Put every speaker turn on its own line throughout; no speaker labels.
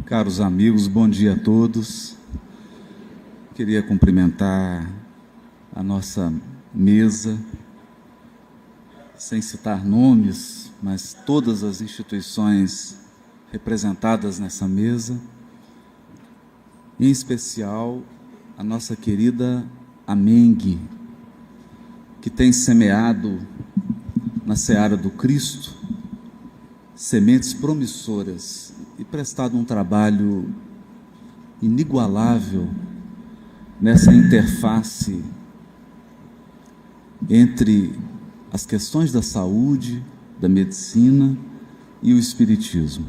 Caros amigos, bom dia a todos. Queria cumprimentar a nossa mesa, sem citar nomes, mas todas as instituições representadas nessa mesa, em especial a nossa querida Amengue, que tem semeado na seara do Cristo sementes promissoras e prestado um trabalho inigualável nessa interface entre as questões da saúde, da medicina e o espiritismo.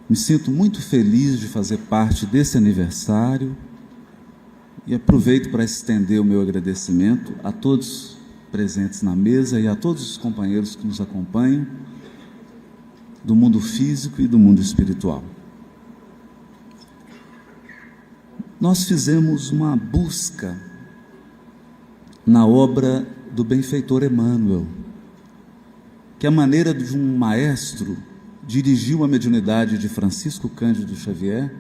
Me sinto muito feliz de fazer parte desse aniversário e aproveito para estender o meu agradecimento a todos presentes na mesa e a todos os companheiros que nos acompanham do mundo físico e do mundo espiritual. Nós fizemos uma busca na obra do benfeitor Emmanuel, que a maneira de um maestro dirigiu a mediunidade de Francisco Cândido Xavier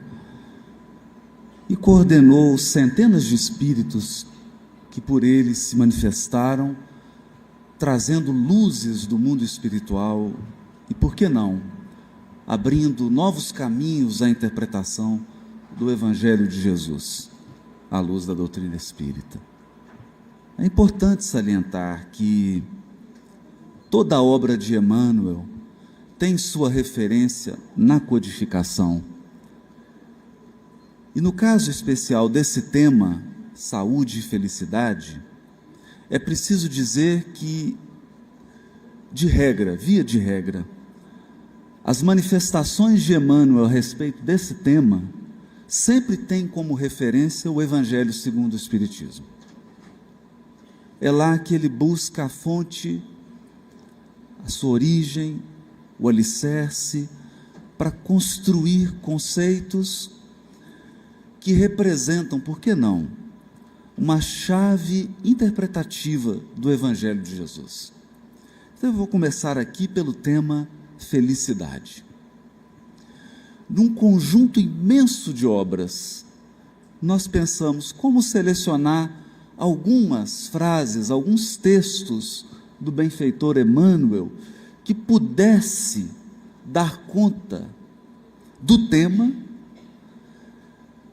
e coordenou centenas de espíritos que por ele se manifestaram, trazendo luzes do mundo espiritual e, por que não, abrindo novos caminhos à interpretação do Evangelho de Jesus, à luz da doutrina espírita. É importante salientar que toda a obra de Emmanuel tem sua referência na codificação. E no caso especial desse tema, saúde e felicidade, é preciso dizer que, de regra, via de regra, as manifestações de Emmanuel a respeito desse tema sempre têm como referência o Evangelho segundo o Espiritismo. É lá que ele busca a fonte, a sua origem, o alicerce, para construir conceitos que representam, por que não, uma chave interpretativa do Evangelho de Jesus. Então eu vou começar aqui pelo tema felicidade. Num conjunto imenso de obras, nós pensamos como selecionar algumas frases, alguns textos do benfeitor Emmanuel que pudesse dar conta do tema,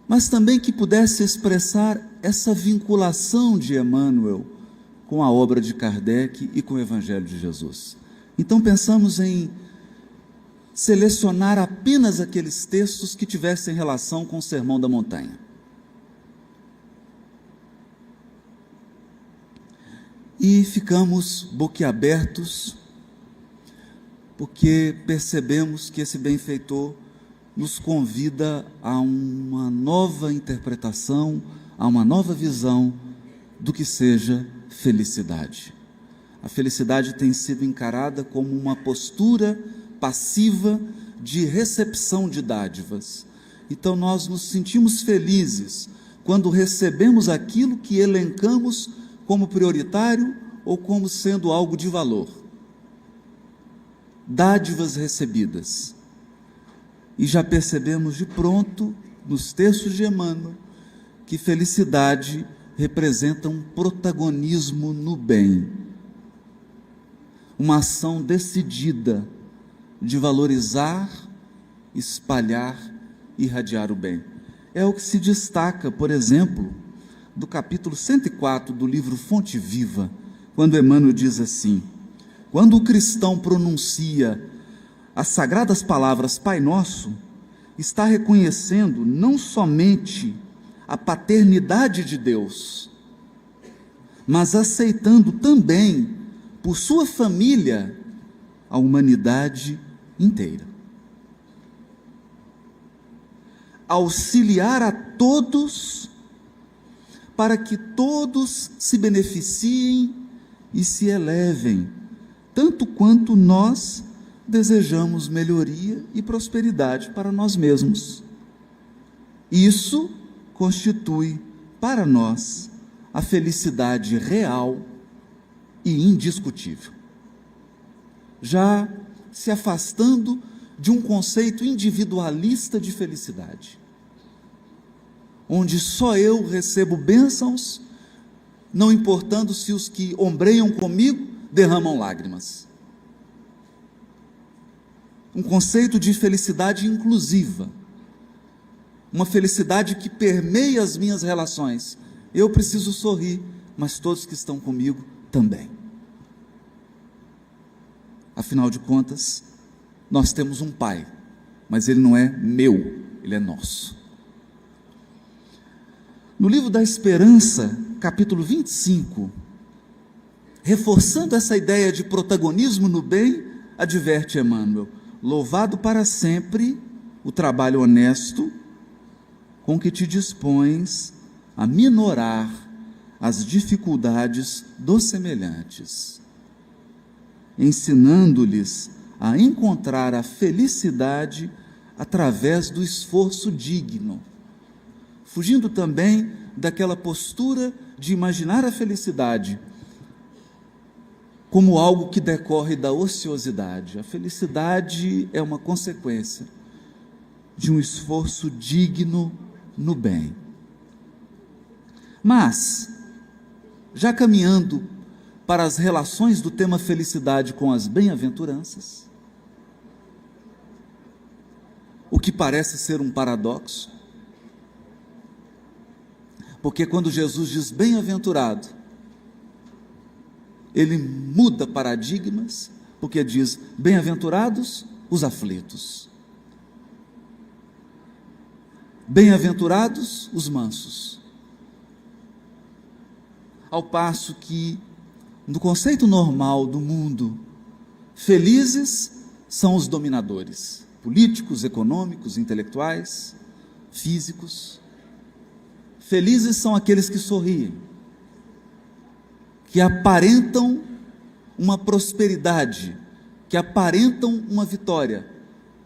mas também que pudesse expressar essa vinculação de Emmanuel com a obra de Kardec e com o Evangelho de Jesus. Então pensamos em selecionar apenas aqueles textos que tivessem relação com o Sermão da Montanha. E ficamos boquiabertos, porque percebemos que esse benfeitor nos convida a uma nova interpretação, a uma nova visão do que seja felicidade. A felicidade tem sido encarada como uma postura passiva de recepção de dádivas. Então nós nos sentimos felizes quando recebemos aquilo que elencamos como prioritário ou como sendo algo de valor. Dádivas recebidas. E já percebemos de pronto, nos textos de Emmanuel, que felicidade representa um protagonismo no bem, uma ação decidida de valorizar, espalhar e irradiar o bem. É o que se destaca, por exemplo, do capítulo 104 do livro Fonte Viva, quando Emmanuel diz assim: quando o cristão pronuncia as sagradas palavras Pai Nosso, está reconhecendo não somente a paternidade de Deus, mas aceitando também, por sua família, a humanidade inteira. Auxiliar a todos, para que todos se beneficiem e se elevem, tanto quanto nós desejamos melhoria e prosperidade para nós mesmos. Isso constitui para nós a felicidade real e indiscutível. Já se afastando de um conceito individualista de felicidade, onde só eu recebo bênçãos, não importando se os que ombreiam comigo derramam lágrimas. Um conceito de felicidade inclusiva, uma felicidade que permeia as minhas relações. Eu preciso sorrir, mas todos que estão comigo também. Afinal de contas, nós temos um Pai, mas Ele não é meu, Ele é nosso. No livro da Esperança, capítulo 25, reforçando essa ideia de protagonismo no bem, adverte Emmanuel: louvado para sempre o trabalho honesto com que te dispões a minorar as dificuldades dos semelhantes, ensinando-lhes a encontrar a felicidade através do esforço digno, fugindo também daquela postura de imaginar a felicidade como algo que decorre da ociosidade. A felicidade é uma consequência de um esforço digno no bem. Mas, já caminhando para as relações do tema felicidade com as bem-aventuranças, o que parece ser um paradoxo, porque quando Jesus diz bem-aventurado, ele muda paradigmas, porque diz bem-aventurados os aflitos, bem-aventurados os mansos, ao passo que, no conceito normal do mundo, felizes são os dominadores, políticos, econômicos, intelectuais, físicos. Felizes são aqueles que sorriem, que aparentam uma prosperidade, que aparentam uma vitória,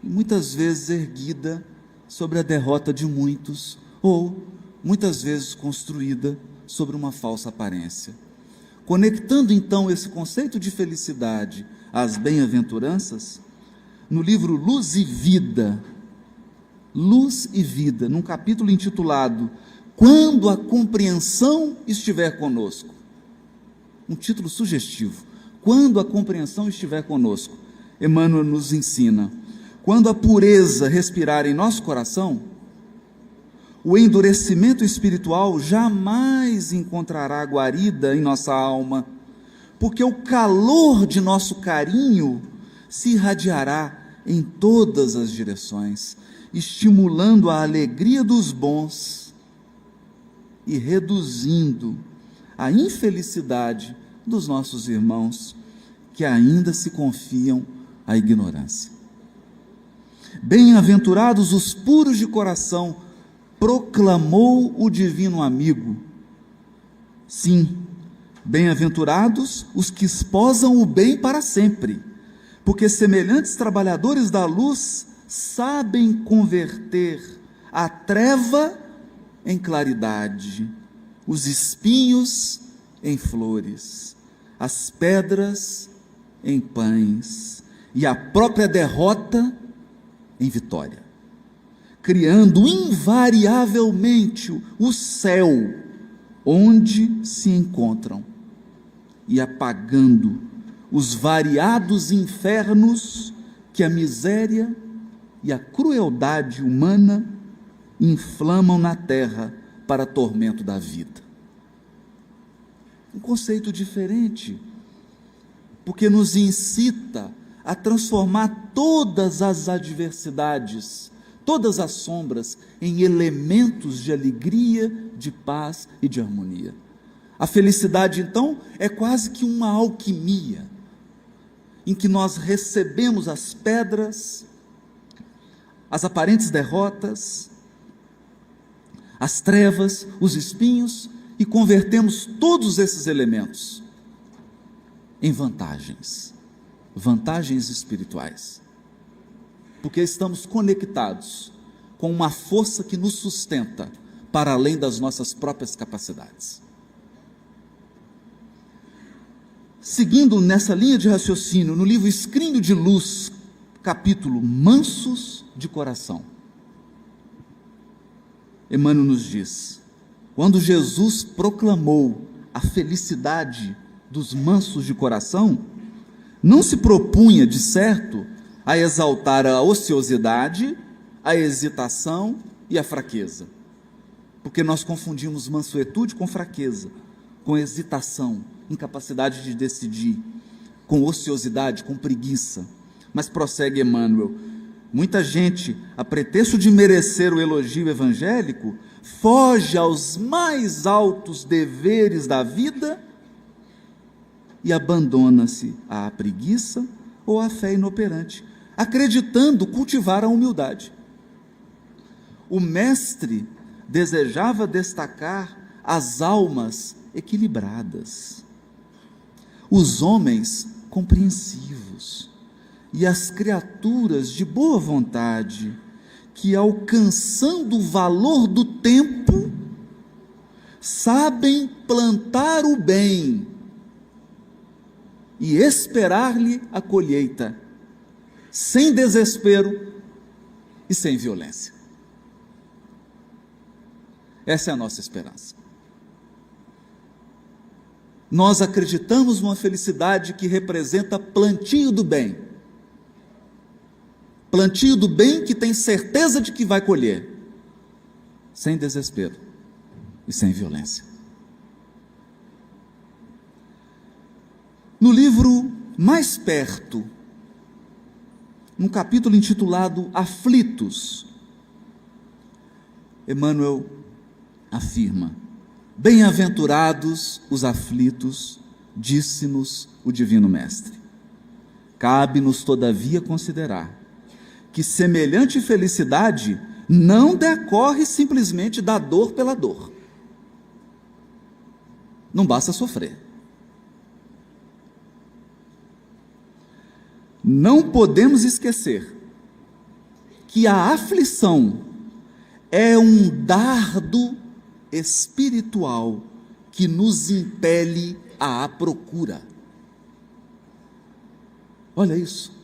e muitas vezes erguida sobre a derrota de muitos, ou muitas vezes construída sobre uma falsa aparência. Conectando então esse conceito de felicidade às bem-aventuranças, no livro Luz e Vida, num capítulo intitulado Quando a Compreensão Estiver Conosco, um título sugestivo, quando a compreensão estiver conosco, Emmanuel nos ensina: quando a pureza respirar em nosso coração, o endurecimento espiritual jamais encontrará guarida em nossa alma, porque o calor de nosso carinho se irradiará em todas as direções, estimulando a alegria dos bons e reduzindo a infelicidade dos nossos irmãos que ainda se confiam à ignorância. Bem-aventurados os puros de coração, proclamou o divino amigo. Sim, bem-aventurados os que esposam o bem para sempre, porque semelhantes trabalhadores da luz sabem converter a treva em claridade, os espinhos em flores, as pedras em pães e a própria derrota em vitória, criando invariavelmente o céu onde se encontram e apagando os variados infernos que a miséria e a crueldade humana inflamam na terra para tormento da vida. Um conceito diferente, porque nos incita a transformar todas as adversidades, todas as sombras, em elementos de alegria, de paz e de harmonia. A felicidade, então, é quase que uma alquimia, em que nós recebemos as pedras, as aparentes derrotas, as trevas, os espinhos, e convertemos todos esses elementos em vantagens espirituais, porque estamos conectados com uma força que nos sustenta para além das nossas próprias capacidades. Seguindo nessa linha de raciocínio, no livro Escrínio de Luz, capítulo, mansos de coração. Emmanuel nos diz, quando Jesus proclamou a felicidade dos mansos de coração, não se propunha, de certo, a exaltar a ociosidade, a hesitação e a fraqueza, porque nós confundimos mansuetude com fraqueza, com hesitação, incapacidade de decidir, com ociosidade, com preguiça. Mas prossegue Emmanuel, muita gente, a pretexto de merecer o elogio evangélico, foge aos mais altos deveres da vida e abandona-se à preguiça ou à fé inoperante, acreditando cultivar a humildade. O mestre desejava destacar as almas equilibradas, os homens compreensivos e as criaturas de boa vontade, que, alcançando o valor do tempo, sabem plantar o bem e esperar-lhe a colheita, sem desespero e sem violência. Essa é a nossa esperança. Nós acreditamos numa felicidade que representa plantio do bem. Plantio do bem que tem certeza de que vai colher, sem desespero e sem violência. No livro Mais Perto, num capítulo intitulado Aflitos, Emmanuel afirma: bem-aventurados os aflitos, disse-nos o Divino Mestre. Cabe-nos, todavia, considerar que semelhante felicidade não decorre simplesmente da dor pela dor. Não basta sofrer. Não podemos esquecer que a aflição é um dardo espiritual que nos impele à procura. Olha isso.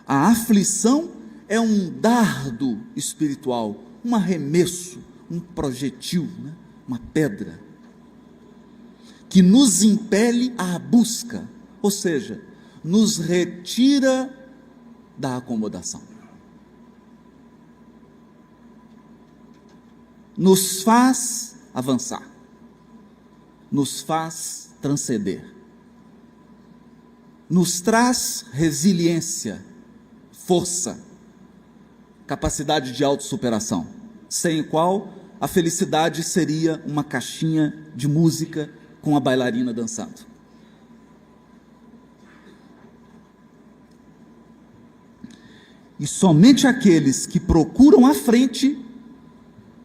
A aflição é um dardo espiritual, um arremesso, um projetil, uma pedra, que nos impele à busca, ou seja, nos retira da acomodação. Nos faz avançar, nos faz transcender, nos traz resiliência, força, capacidade de autossuperação, sem o qual a felicidade seria uma caixinha de música com a bailarina dançando. E somente aqueles que procuram a frente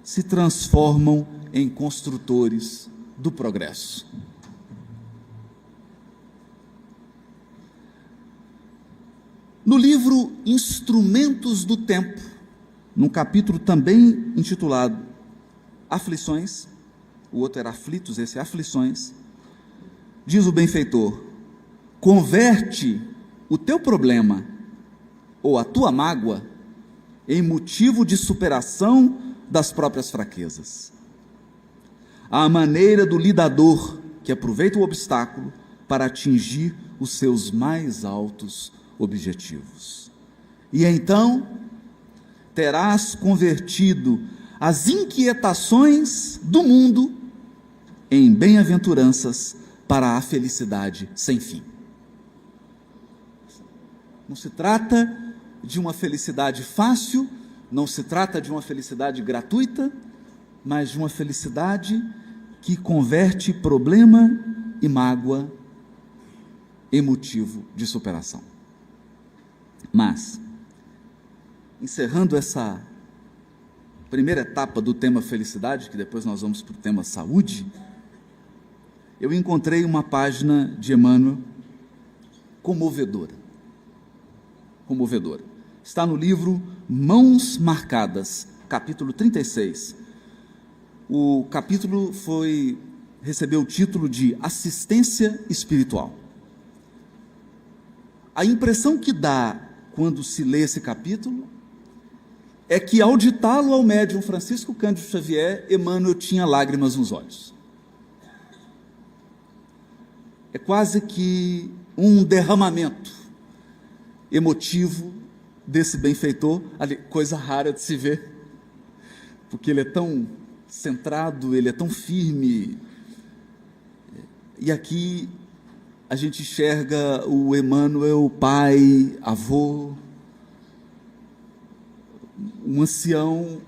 se transformam em construtores do progresso. No livro Instrumentos do Tempo, num capítulo também intitulado Aflições, o outro era Aflitos, esse é Aflições, diz o benfeitor: converte o teu problema ou a tua mágoa em motivo de superação das próprias fraquezas. À maneira do lidador que aproveita o obstáculo para atingir os seus mais altos objetivos. E então terás convertido as inquietações do mundo em bem-aventuranças para a felicidade sem fim. Não se trata de uma felicidade fácil, não se trata de uma felicidade gratuita, mas de uma felicidade que converte problema e mágoa em motivo de superação. Mas, encerrando essa primeira etapa do tema felicidade, que depois nós vamos para o tema saúde, eu encontrei uma página de Emmanuel comovedora. Comovedora. Está no livro Mãos Marcadas, capítulo 36. O capítulo recebeu o título de Assistência Espiritual. A impressão que dá quando se lê esse capítulo é que, ao ditá-lo ao médium Francisco Cândido Xavier, Emmanuel tinha lágrimas nos olhos. É quase que um derramamento emotivo desse benfeitor, coisa rara de se ver, porque ele é tão centrado, ele é tão firme. E aqui a gente enxerga o Emmanuel, pai, avô, um ancião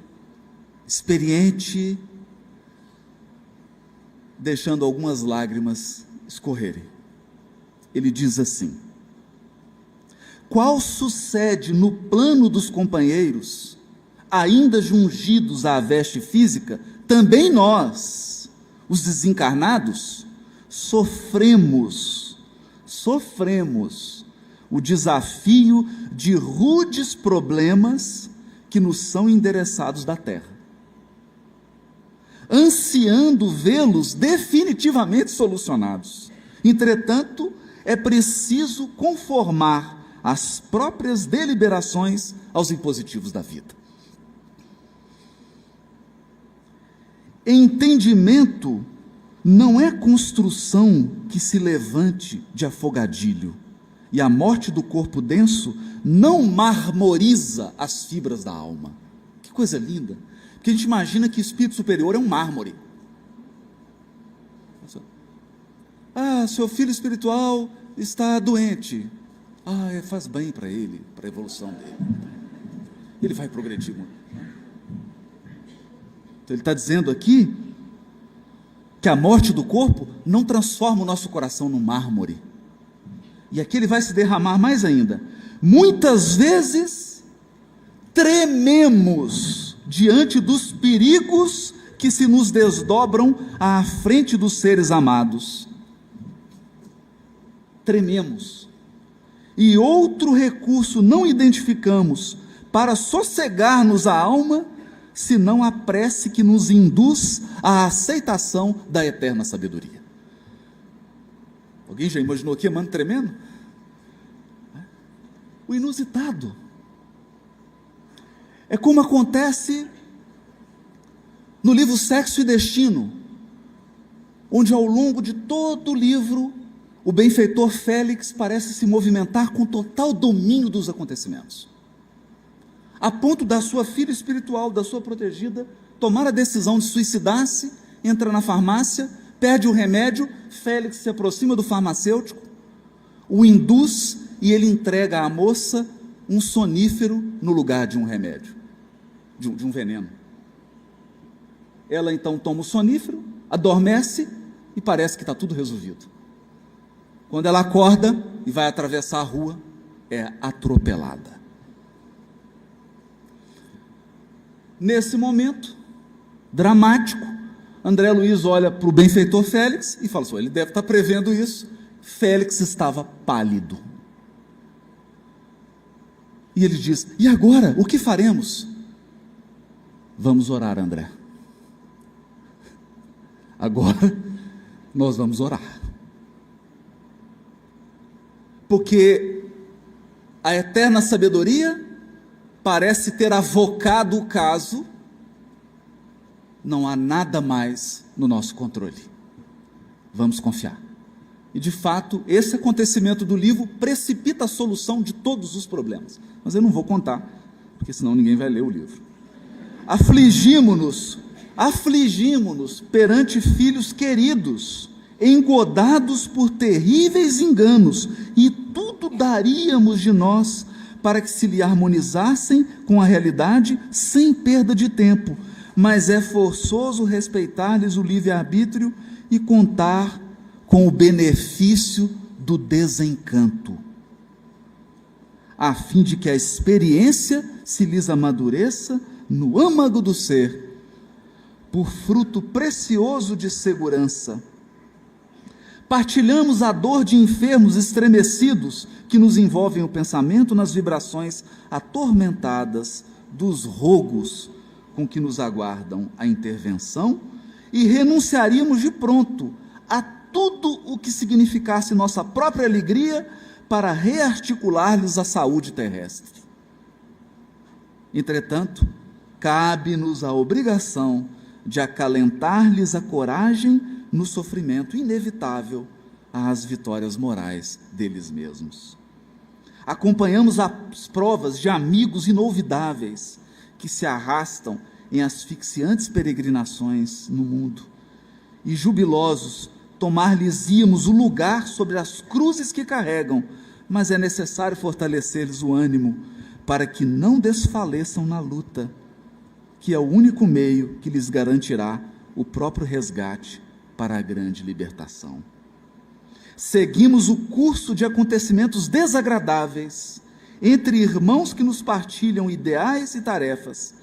experiente, deixando algumas lágrimas escorrerem. Ele diz assim: qual sucede no plano dos companheiros, ainda jungidos à veste física, também nós, os desencarnados, sofremos o desafio de rudes problemas que nos são endereçados da terra, ansiando vê-los definitivamente solucionados. Entretanto, é preciso conformar as próprias deliberações aos impositivos da vida. Entendimento não é construção que se levante de afogadilho, e a morte do corpo denso não marmoriza as fibras da alma. Que coisa linda! Porque a gente imagina que o espírito superior é um mármore. Seu filho espiritual está doente. Faz bem para ele, para a evolução dele. Ele vai progredir muito. Então ele está dizendo aqui que a morte do corpo não transforma o nosso coração num mármore. E aqui ele vai se derramar mais ainda. Muitas vezes trememos diante dos perigos que se nos desdobram à frente dos seres amados. Trememos. E outro recurso não identificamos para sossegar-nos a alma, senão a prece que nos induz à aceitação da eterna sabedoria. Alguém já imaginou aqui Emmanuel tremendo? O inusitado. É como acontece no livro Sexo e Destino, onde ao longo de todo o livro, o benfeitor Félix parece se movimentar com total domínio dos acontecimentos, a ponto da sua filha espiritual, da sua protegida, tomar a decisão de suicidar-se, entra na farmácia, pede o remédio, Félix se aproxima do farmacêutico, o induz e ele entrega à moça um sonífero no lugar de um remédio, de um veneno. Ela então toma o sonífero, adormece e parece que está tudo resolvido. Quando ela acorda e vai atravessar a rua, é atropelada. Nesse momento dramático, André Luiz olha para o benfeitor Félix e fala assim: ele deve estar prevendo isso. Félix estava pálido. E ele diz: e agora, o que faremos? Vamos orar, André. Agora nós vamos orar. Porque a eterna sabedoria parece ter avocado o caso, não há nada mais no nosso controle. Vamos confiar. E de fato, esse acontecimento do livro precipita a solução de todos os problemas. Mas eu não vou contar, porque senão ninguém vai ler o livro. Afligimo-nos perante filhos queridos, engodados por terríveis enganos, e tudo daríamos de nós para que se lhe harmonizassem com a realidade sem perda de tempo, mas é forçoso respeitar-lhes o livre-arbítrio e contar com o benefício do desencanto, a fim de que a experiência se lhes amadureça no âmago do ser, por fruto precioso de segurança. Partilhamos a dor de enfermos estremecidos que nos envolvem o pensamento nas vibrações atormentadas dos rogos com que nos aguardam a intervenção, e renunciaríamos de pronto a tudo o que significasse nossa própria alegria para rearticular-lhes a saúde terrestre. Entretanto, cabe-nos a obrigação de acalentar-lhes a coragem no sofrimento inevitável às vitórias morais deles mesmos. Acompanhamos as provas de amigos inolvidáveis que se arrastam em asfixiantes peregrinações no mundo, e jubilosos tomar-lhes-íamos o lugar sobre as cruzes que carregam, mas é necessário fortalecer-lhes o ânimo para que não desfaleçam na luta, que é o único meio que lhes garantirá o próprio resgate para a grande libertação. Seguimos o curso de acontecimentos desagradáveis entre irmãos que nos partilham ideais e tarefas,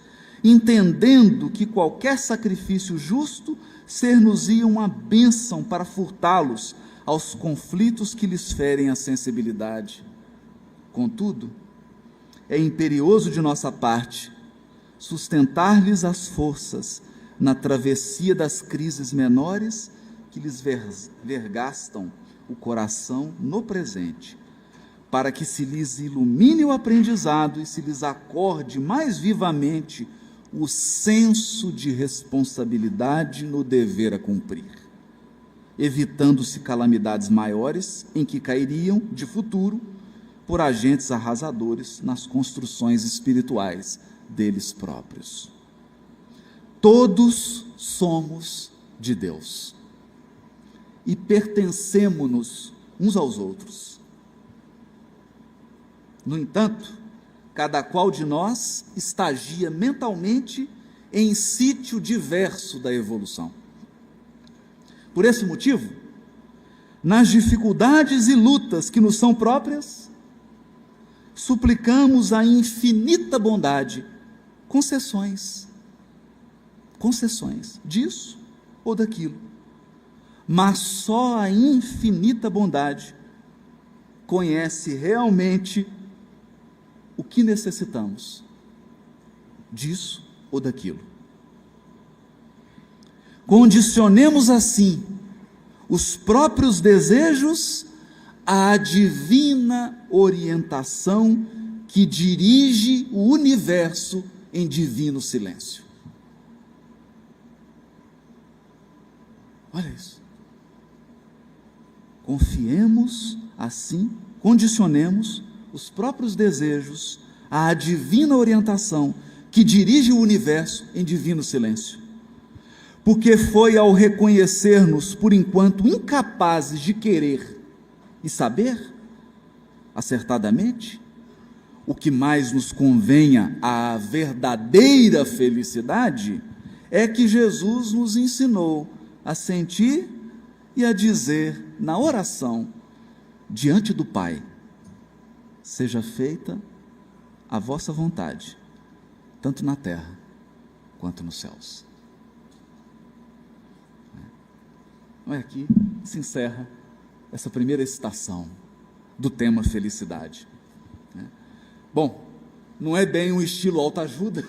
entendendo que qualquer sacrifício justo ser-nos-ia uma bênção para furtá-los aos conflitos que lhes ferem a sensibilidade. Contudo, é imperioso de nossa parte sustentar-lhes as forças na travessia das crises menores que lhes vergastam o coração no presente, para que se lhes ilumine o aprendizado e se lhes acorde mais vivamente o senso de responsabilidade no dever a cumprir, evitando-se calamidades maiores em que cairiam, de futuro, por agentes arrasadores nas construções espirituais deles próprios. Todos somos de Deus e pertencemo-nos uns aos outros. No entanto, cada qual de nós estagia mentalmente em sítio diverso da evolução. Por esse motivo, nas dificuldades e lutas que nos são próprias, suplicamos a infinita bondade, concessões disso ou daquilo, mas só a infinita bondade conhece realmente o que necessitamos, disso ou daquilo. Condicionemos assim os próprios desejos à divina orientação que dirige o universo em divino silêncio. Olha isso. Confiemos assim, condicionemos os próprios desejos à divina orientação que dirige o universo em divino silêncio. Porque foi ao reconhecer-nos, por enquanto, incapazes de querer e saber, acertadamente, o que mais nos convenha à verdadeira felicidade, é que Jesus nos ensinou a sentir e a dizer na oração diante do Pai: seja feita a vossa vontade, tanto na terra quanto nos céus. Não é aqui se encerra essa primeira estação do tema felicidade. Bom, não é bem um estilo autoajuda,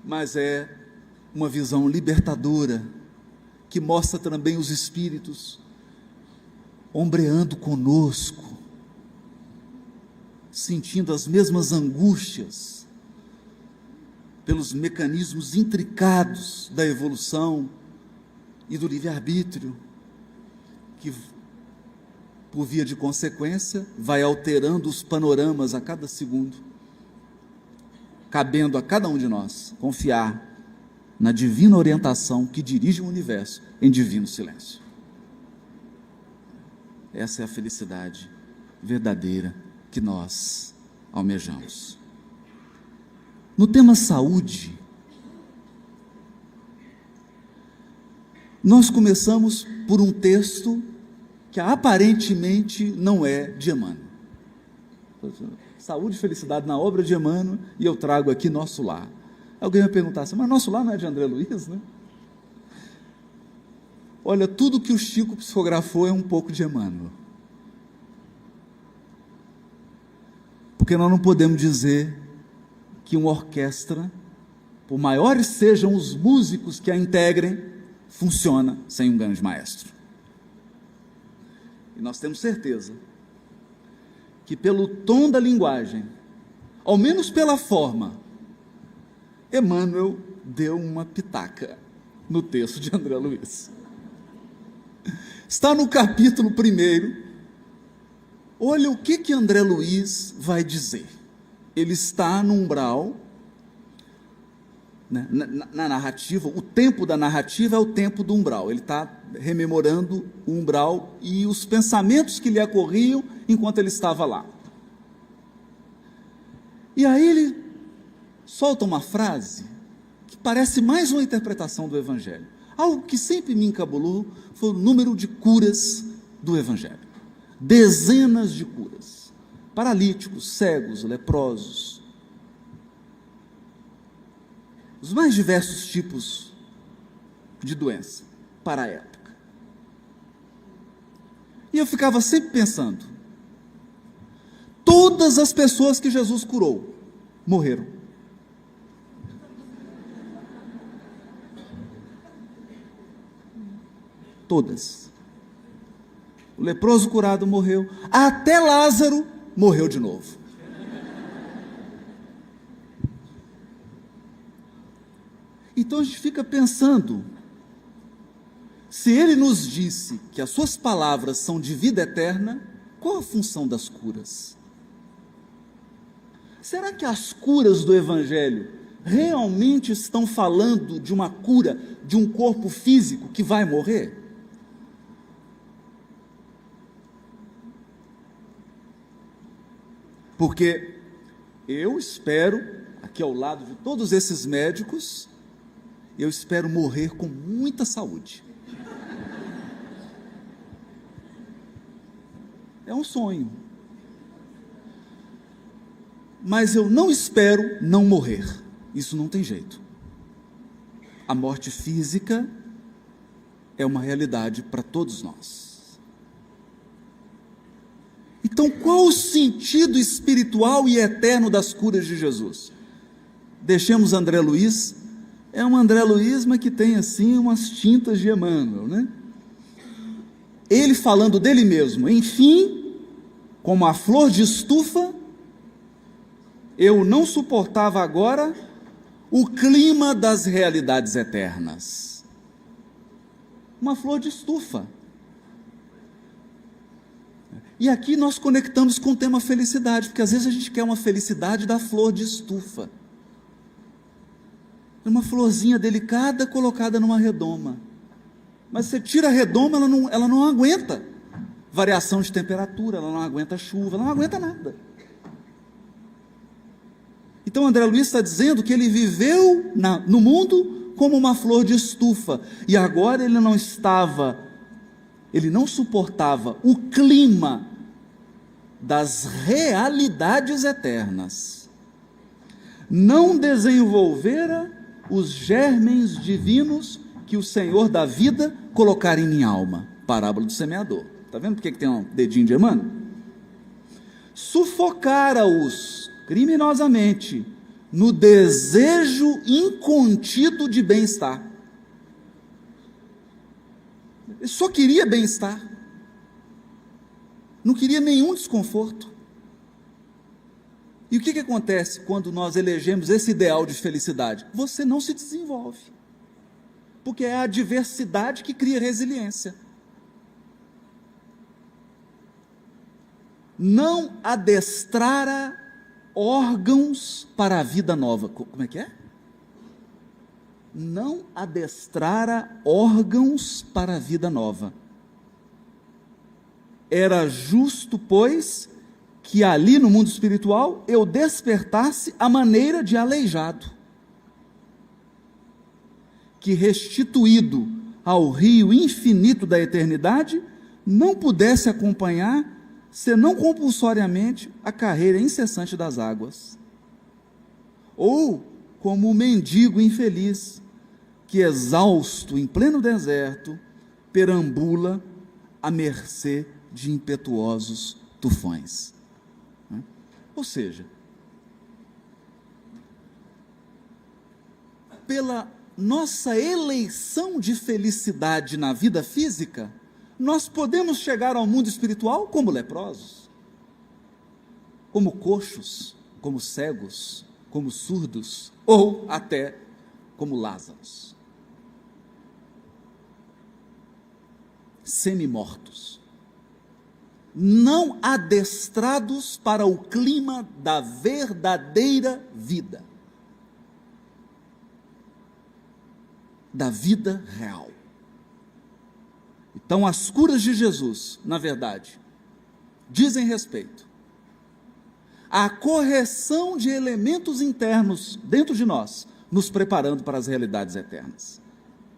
mas é uma visão libertadora, que mostra também os espíritos ombreando conosco, sentindo as mesmas angústias pelos mecanismos intricados da evolução e do livre-arbítrio, que, por via de consequência, vai alterando os panoramas a cada segundo, cabendo a cada um de nós confiar na divina orientação que dirige o universo em divino silêncio. Essa é a felicidade verdadeira que nós almejamos. No tema saúde, nós começamos por um texto que aparentemente não é de Emmanuel. Saúde e felicidade na obra de Emmanuel, e eu trago aqui Nosso Lar. Alguém vai perguntar assim, mas Nosso Lar não é de André Luiz, né? Olha, tudo que o Chico psicografou é um pouco de Emmanuel. Porque nós não podemos dizer que uma orquestra, por maiores sejam os músicos que a integrem, funciona sem um grande maestro. e nós temos certeza, que pelo tom da linguagem, ao menos pela forma, Emmanuel deu uma pitaca no texto de André Luiz. Está no capítulo 1. Olha o que André Luiz vai dizer. Ele está no umbral, né, na narrativa, o tempo da narrativa é o tempo do umbral. Ele está rememorando o umbral e os pensamentos que lhe ocorriam enquanto ele estava lá. E aí ele solta uma frase que parece mais uma interpretação do Evangelho. Algo que sempre me encabulou foi o número de curas do Evangelho. Dezenas de curas. Paralíticos, cegos, leprosos. Os mais diversos tipos de doença para a época. E eu ficava sempre pensando, todas as pessoas que Jesus curou morreram. Todas. O leproso curado morreu, até Lázaro morreu de novo. Então a gente fica pensando, se ele nos disse que as suas palavras são de vida eterna, qual a função das curas? Será que as curas do Evangelho realmente estão falando de uma cura de um corpo físico que vai morrer? Porque eu espero, aqui ao lado de todos esses médicos, eu espero morrer com muita saúde. É um sonho. Mas eu não espero não morrer. Isso não tem jeito. A morte física é uma realidade para todos nós. Então, qual o sentido espiritual e eterno das curas de Jesus? Deixemos André Luiz. É um André Luiz, mas que tem assim umas tintas de Emmanuel, né? Ele falando dele mesmo, enfim, como a flor de estufa, eu não suportava agora o clima das realidades eternas. Uma flor de estufa. E aqui nós conectamos com o tema felicidade, porque às vezes a gente quer uma felicidade da flor de estufa. Uma florzinha delicada colocada numa redoma. Mas você tira a redoma, ela não aguenta variação de temperatura, ela não aguenta chuva, ela não aguenta nada. Então André Luiz está dizendo que ele viveu no mundo como uma flor de estufa, e agora ele não suportava o clima das realidades eternas, não desenvolvera os germens divinos que o Senhor da vida colocar em minha alma. Parábola do semeador. Está vendo porque que tem um dedinho de Emmanuel? Sufocara-os criminosamente no desejo incontido de bem-estar. Ele só queria bem-estar, não queria nenhum desconforto. E o que acontece quando nós elegemos esse ideal de felicidade? Você não se desenvolve, porque é a adversidade que cria resiliência. Não adestrara órgãos para a vida nova. Como é que é? Não adestrara órgãos para a vida nova. Era justo, pois, que ali no mundo espiritual eu despertasse a maneira de aleijado, que restituído ao rio infinito da eternidade, não pudesse acompanhar, senão compulsoriamente, a carreira incessante das águas. Ou como o mendigo infeliz, que exausto em pleno deserto, perambula à mercê de impetuosos tufões. Ou seja, pela nossa eleição de felicidade na vida física, nós podemos chegar ao mundo espiritual como leprosos, como coxos, como cegos, como surdos, ou até como Lázaros, semi-mortos, não adestrados para o clima da verdadeira vida, da vida real. Então, as curas de Jesus, na verdade, dizem respeito à correção de elementos internos dentro de nós, nos preparando para as realidades eternas.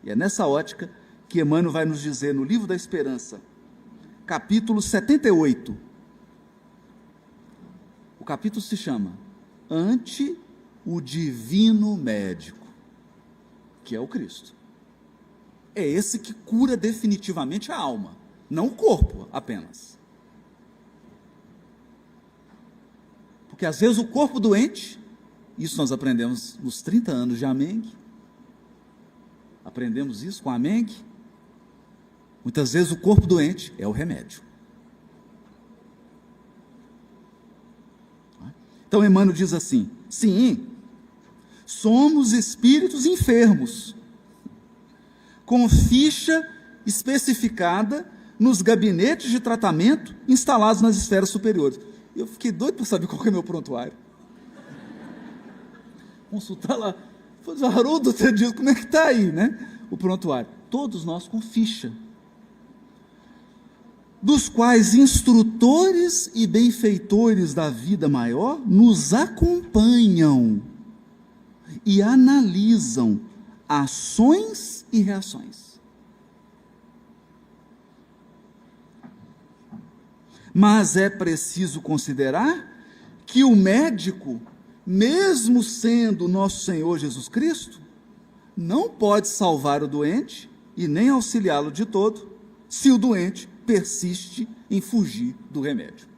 E é nessa ótica que Emmanuel vai nos dizer no Livro da Esperança, capítulo 78. O capítulo se chama Ante o Divino Médico, que é o Cristo. É esse que cura definitivamente a alma, não o corpo apenas. Porque às vezes o corpo doente, isso nós aprendemos nos 30 anos de Amengue, aprendemos isso com Amengue, muitas vezes o corpo doente é o remédio. Então Emmanuel diz assim: sim, somos espíritos enfermos, com ficha especificada nos gabinetes de tratamento instalados nas esferas superiores. Eu fiquei doido para saber qual que é meu prontuário. Consultar lá, falei, Haroldo, você diz como é que está aí, né? O prontuário. Todos nós com ficha, dos quais instrutores e benfeitores da vida maior nos acompanham e analisam ações e reações. Mas é preciso considerar que o médico, mesmo sendo nosso Senhor Jesus Cristo, não pode salvar o doente e nem auxiliá-lo de todo, se o doente persiste em fugir do remédio.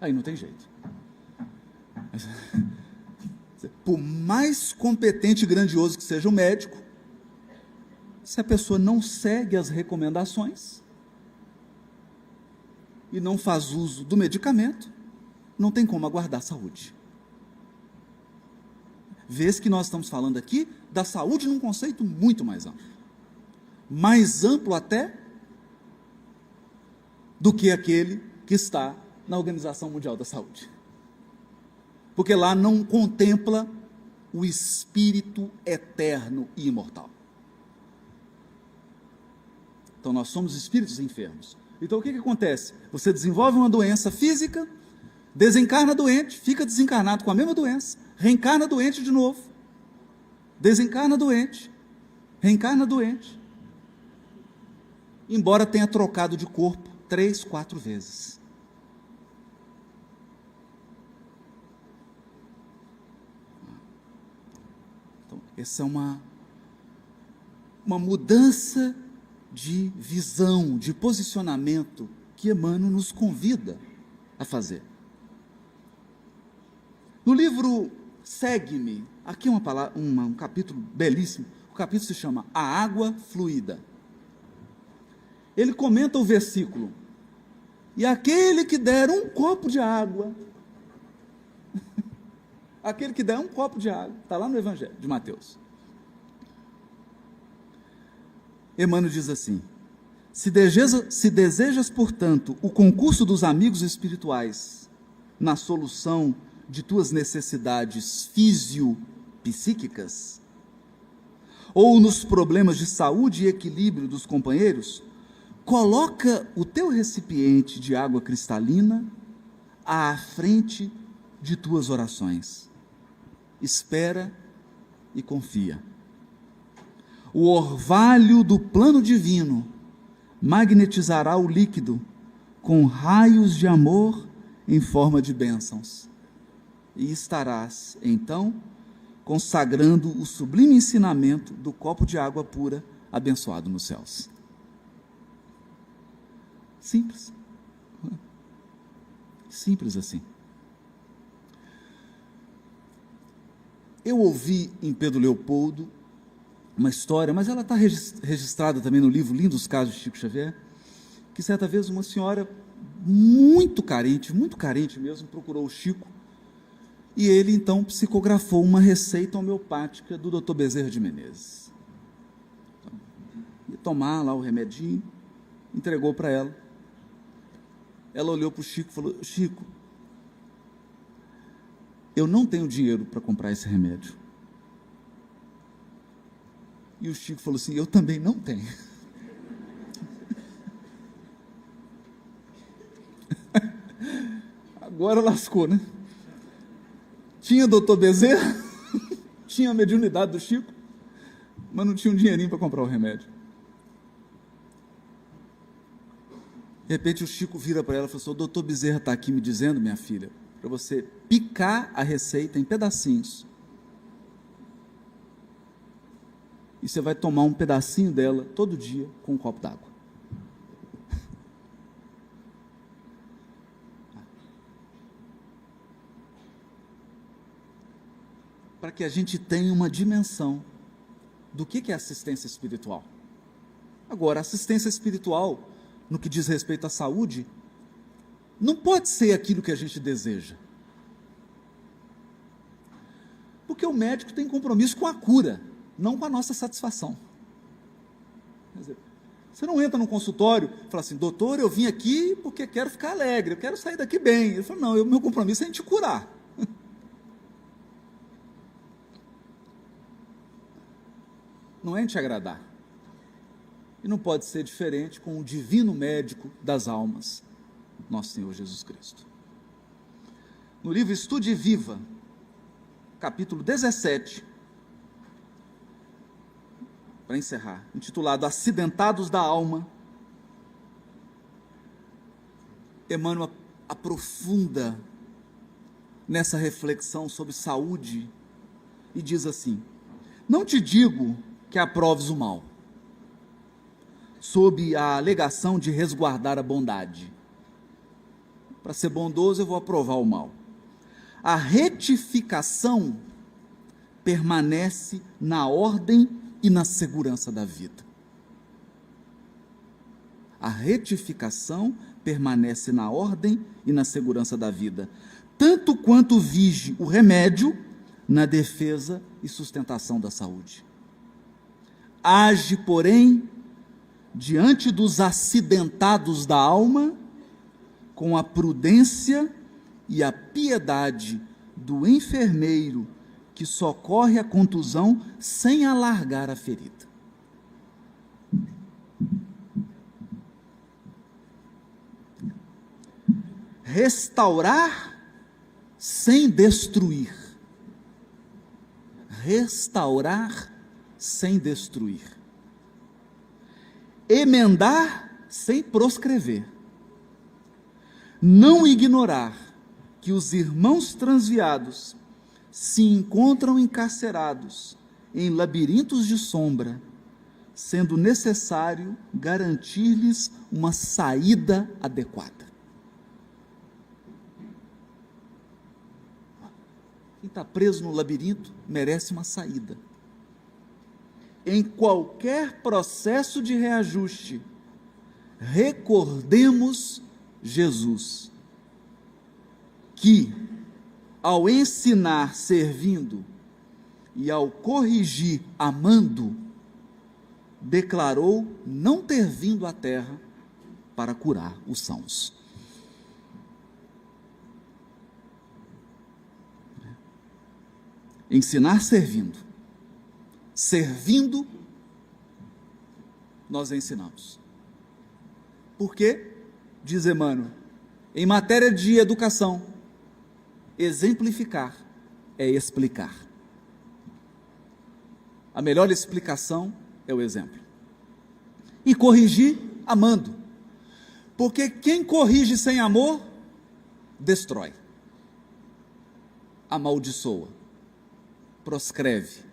Aí não tem jeito. Por mais competente e grandioso que seja o médico, se a pessoa não segue as recomendações e não faz uso do medicamento, não tem como aguardar saúde. Vês que nós estamos falando aqui da saúde num conceito muito mais amplo até do que aquele que está na Organização Mundial da Saúde. Porque lá não contempla o espírito eterno e imortal. Então nós somos espíritos enfermos. Então o que acontece? Você desenvolve uma doença física, desencarna doente, fica desencarnado com a mesma doença, reencarna doente de novo, desencarna doente, reencarna doente, embora tenha trocado de corpo 3, 4 vezes. Então, essa é uma mudança de visão, de posicionamento que Emmanuel nos convida a fazer. No livro Segue-me, aqui é um capítulo belíssimo, o capítulo se chama A Água Fluida. Ele comenta o versículo: e aquele que der um copo de água, aquele que der um copo de água, está lá no Evangelho de Mateus. Emmanuel diz assim: se desejas, portanto, o concurso dos amigos espirituais na solução de tuas necessidades fisiopsíquicas, ou nos problemas de saúde e equilíbrio dos companheiros, coloca o teu recipiente de água cristalina à frente de tuas orações. Espera e confia. O orvalho do plano divino magnetizará o líquido com raios de amor em forma de bênçãos. E estarás, então, consagrando o sublime ensinamento do copo de água pura abençoado nos céus. Simples. Simples assim. Eu ouvi em Pedro Leopoldo uma história, mas ela está registrada também no livro Lindos Casos de Chico Xavier, que certa vez uma senhora muito carente mesmo, procurou o Chico, e ele então psicografou uma receita homeopática do Dr. Bezerra de Menezes. Ia tomar lá o remedinho, entregou para ela. Ela olhou para o Chico e falou: Chico, eu não tenho dinheiro para comprar esse remédio. E o Chico falou assim: eu também não tenho. Agora lascou, né? Tinha doutor Bezerra, tinha a mediunidade do Chico, mas não tinha um dinheirinho para comprar o remédio. De repente o Chico vira para ela e falou assim: o doutor Bezerra está aqui me dizendo, minha filha, para você picar a receita em pedacinhos. E você vai tomar um pedacinho dela todo dia com um copo d'água. Para que a gente tenha uma dimensão do que é assistência espiritual. Agora, assistência espiritual, no que diz respeito à saúde, não pode ser aquilo que a gente deseja. Porque o médico tem compromisso com a cura, não com a nossa satisfação. Quer dizer, você não entra num consultório e fala assim: doutor, eu vim aqui porque quero ficar alegre, eu quero sair daqui bem. Ele fala: não, meu compromisso é em te curar. Não é em te agradar. E não pode ser diferente com o divino médico das almas, nosso Senhor Jesus Cristo. No livro Estude Viva, capítulo 17, para encerrar, intitulado Acidentados da Alma, Emmanuel aprofunda nessa reflexão sobre saúde e diz assim: não te digo que aproves o mal, sob a alegação de resguardar a bondade. Para ser bondoso, eu vou aprovar o mal. A retificação permanece na ordem e na segurança da vida. A retificação permanece na ordem e na segurança da vida, tanto quanto vige o remédio na defesa e sustentação da saúde. Age, porém, diante dos acidentados da alma, com a prudência e a piedade do enfermeiro que socorre a contusão sem alargar a ferida. Restaurar sem destruir. Restaurar sem destruir. Emendar sem proscrever. Não ignorar que os irmãos transviados se encontram encarcerados em labirintos de sombra, sendo necessário garantir-lhes uma saída adequada. Quem está preso no labirinto merece uma saída. Em qualquer processo de reajuste, recordemos Jesus, que, ao ensinar servindo e ao corrigir amando, declarou não ter vindo à terra para curar os sãos. Ensinar servindo. Servindo, nós ensinamos. Porque, diz Emmanuel, em matéria de educação, exemplificar é explicar. A melhor explicação é o exemplo. E corrigir amando. Porque quem corrige sem amor, destrói, amaldiçoa, proscreve,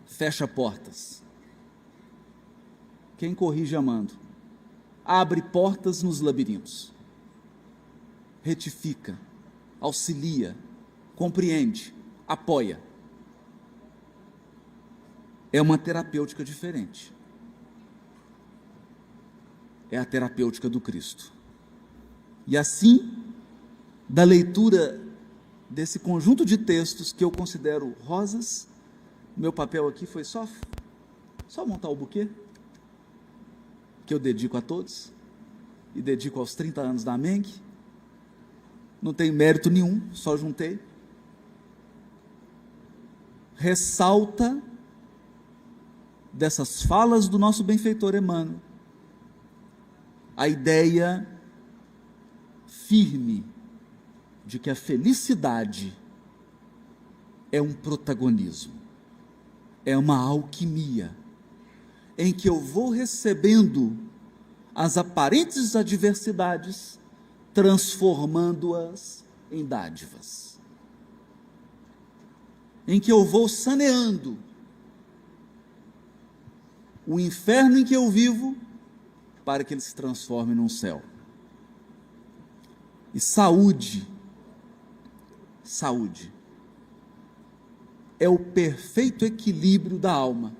fecha portas. Quem corrige amando, abre portas nos labirintos, retifica, auxilia, compreende, apoia. é uma terapêutica diferente. É a terapêutica do Cristo. E assim, da leitura desse conjunto de textos que eu considero rosas, meu papel aqui foi só montar o buquê, que eu dedico a todos, e dedico aos 30 anos da MENG. Não tem mérito nenhum, só juntei. Ressalta dessas falas do nosso benfeitor Emmanuel a ideia firme de que a felicidade é um protagonismo, é uma alquimia, em que eu vou recebendo as aparentes adversidades, transformando-as em dádivas, em que eu vou saneando o inferno em que eu vivo, para que ele se transforme num céu. E saúde é o perfeito equilíbrio da alma,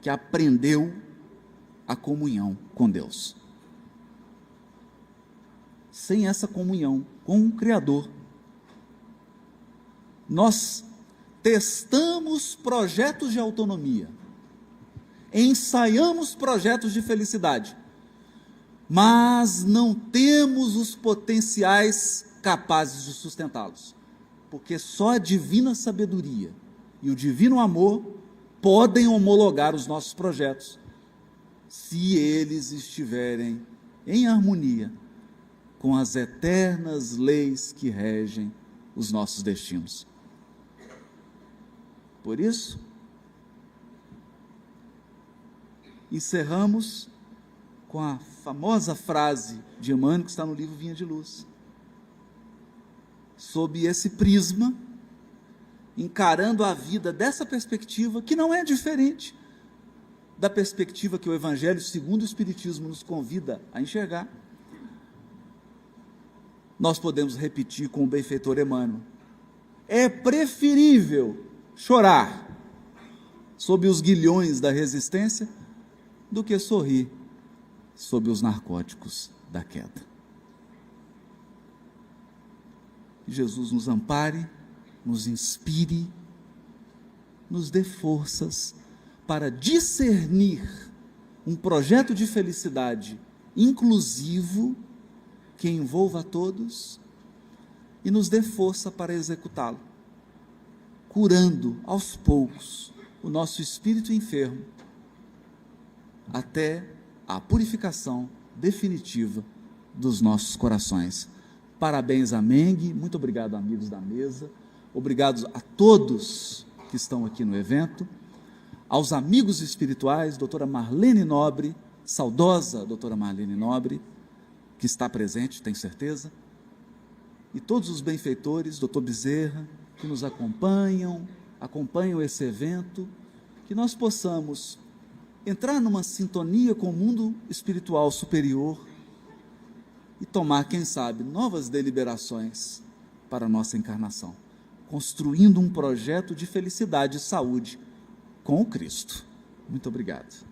que aprendeu a comunhão com Deus. Sem essa comunhão com o Criador, nós testamos projetos de autonomia, ensaiamos projetos de felicidade, mas não temos os potenciais capazes de sustentá-los, porque só a divina sabedoria e o divino amor podem homologar os nossos projetos, se eles estiverem em harmonia com as eternas leis que regem os nossos destinos. Por isso, encerramos com a famosa frase de Emmanuel, que está no livro Vinha de Luz. Sob esse prisma, encarando a vida dessa perspectiva, que não é diferente da perspectiva que o Evangelho segundo o Espiritismo nos convida a enxergar, nós podemos repetir com o benfeitor Emmanuel: é preferível chorar sob os guilhões da resistência do que sorrir sob os narcóticos da queda. Que Jesus nos ampare, nos inspire, nos dê forças para discernir um projeto de felicidade inclusivo, que envolva a todos, e nos dê força para executá-lo, curando aos poucos o nosso espírito enfermo, até a purificação definitiva dos nossos corações. Parabéns à MENG, muito obrigado, amigos da mesa, obrigado a todos que estão aqui no evento, aos amigos espirituais, doutora Marlene Nobre, saudosa doutora Marlene Nobre, que está presente, tenho certeza, e todos os benfeitores, doutor Bezerra, que nos acompanham esse evento, que nós possamos entrar numa sintonia com o mundo espiritual superior e tomar, quem sabe, novas deliberações para a nossa encarnação, construindo um projeto de felicidade e saúde com o Cristo. Muito obrigado.